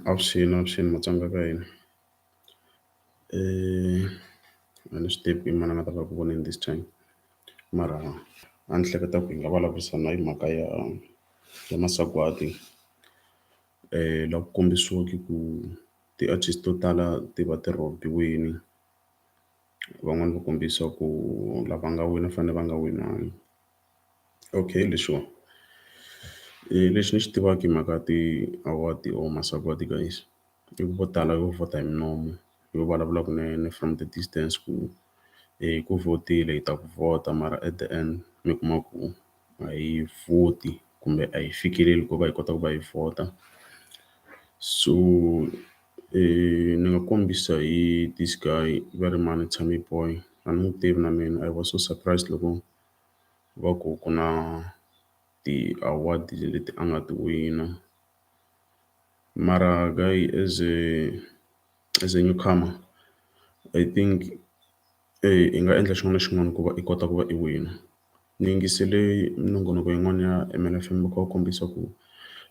Avuxeni matsonga ka hina. A ni swi tivi i mani a nga ta va ku voneni this time. Mara a ni hleketa ku hi nga vulavurisana hi mhaka ya masagwadi. Laha ku kombisiwaka ku ti-artist to tala ti va ti rhobiwile. Van'wani va kombisa ku lava nga wina fanele va nga winangi. Okay leswiwa. Lexi ni xi tivaka hi mhaka ti-award or masagwadi guys, i ku vo tala vo vhota hi minomo. Hi vulavulaka from the distance ku ku vhotile hi ta ku vhota mara at the end mi kuma ku a hi vhoti kumbe a hi fikeleli ku va hi kota ku va hi vhota. So ni nga kombisa hi this guy va ri mani Tshami Boy. A ni n'wi tivi na mina, I was so surprised loko va ku ku na ti-award leti a nga ti wina. Mara guy as a newcomer, I think i nga endla xin'wana na xin'wana ku va i kota ku va i wina. Ni yingisele minongonoko yin'wana ya MLFM va kha va kombisa ku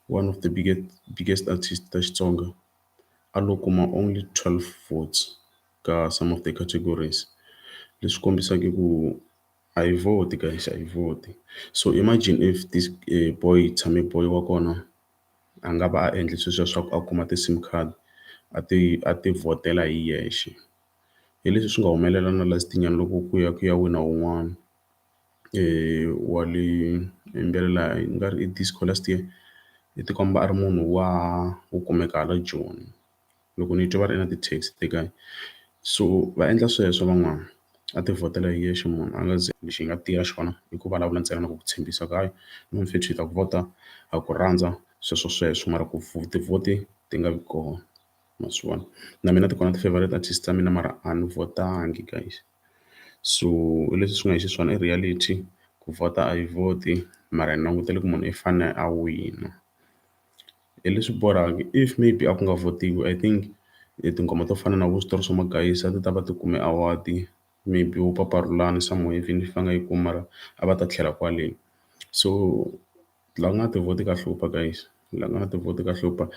one of the biggest artist ta Xitsonga a lo kuma only 12 votes ka some of the categories. Leswi kombisaka ku a hi vhoti guys, a hi vhoti. So imagine if this boy Tshami Boy wa kona a nga va a endle sweswiya swa ku a kuma ti-sim card a ti vhotela hi yexe. Hi leswi swi nga humelela na last nyana loko ku ya wina wun'wana wa le yimbelela i nga ri i disco last year. I tikomba a ri munhu wo kumeka hala Joni. Loko ni twa va ri na ti-taxi the guy. So va endla sweswo van'wana, a ti vhotela hi yexe munhu a nga ze. Lexi hi nga tiya xona i ku vulavula ntsena na ku ku tshembisa ku hayi mfethu hi ta ku vhota, ha ku rhandza sweswo mara ku ti-vote ti nga vi kona. Ma swi vona? Na mina ti kona ti-favourite artist ta mina mara a ni vhotangi guys. So leswi swi nga hi xiswona i reality ku vhota a hi vhoti mara hi langutele ku munhu i fanele a wina. Hi leswi borhaka if maybe a ku nga votiwi I think tinghoma to fana na vo Switori swa Magayisa a ti ta va ti kume award. Maybe vo Papa Rhulani somewhere even if va nga yi kumi mara a va ta tlhela kwale. So laha ku nga ti-vote ka hlupha guys, laha ku nga ti-vote ka hlupha.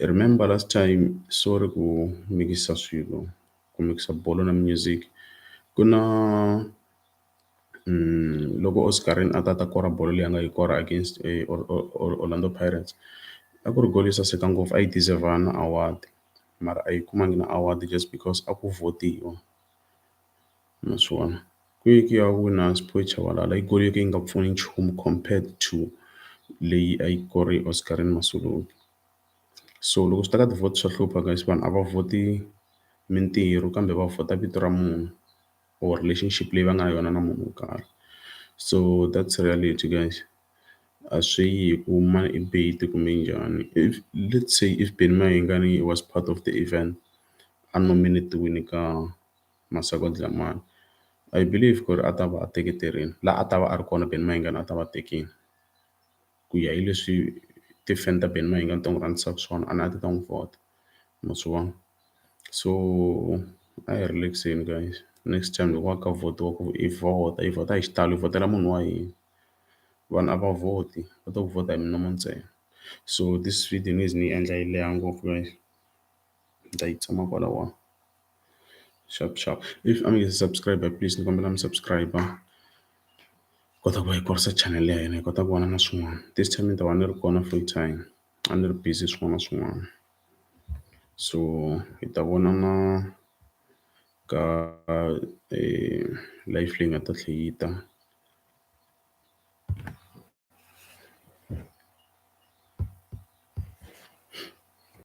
Remember last time sorry ku mikisa swilo, ku mikisa bolo na music. Ku na loko Oscarine a ta kora bolo leyi a nga yi kora against Orlando Pirates, a ku ri goal yo saseka ngopfu a yi deserve na award mara a yi kumangi na award just because a ku votiwa. Ma swi vona? Ku ye ku ya wina Sphiwe Chabalala i goal yo ka yi nga pfuni nchumu compared to leyi a yi kore Oscarine Masolozi. So loko swi ta ka ti-vote swa hlupha guys, vanhu a va vhoti mintirho kambe va vhota vito ra munhu or relationship leyi va nga na yona na munhu wo karhi. So that's reality guys. A swi yi hi ku mani i bait kumbe njhani. If let's say if Benny Mayengani was part of the event a nominate-wile ka masagwadi lamaya, I believe ku ri a ta va a teketerile. Laha a ta va a ri kona Benny Mayengani a ta va tekile. Ku ya hi leswi ti-fan ta Benny Mayengani ti n'wi rhandzisaka swona a ti ta n'wi vhota. Ma swi vona? So a hi relax-eni guys. Next time loko va ka votiwa ku i vhota hi xitalo hi vhotela munhu wa hina. Vanhu a va vhoti va to ku vhota hi minomo ntsena. So this video ni ze ni yi endla yi leha ngopfu guys, ni ta yi tshama kwalaho sharp. If a mi nge se subscribe please ni kombela mi subscribe kota ku va hi kurisa channel ya hina hi kota ku vona na swin'wana. This time ni ta va ni ri kona full time, a ni ri busy swin'wana na swin'wana. So hi ta vonana ka life leyi nga ta tlhela yi ta.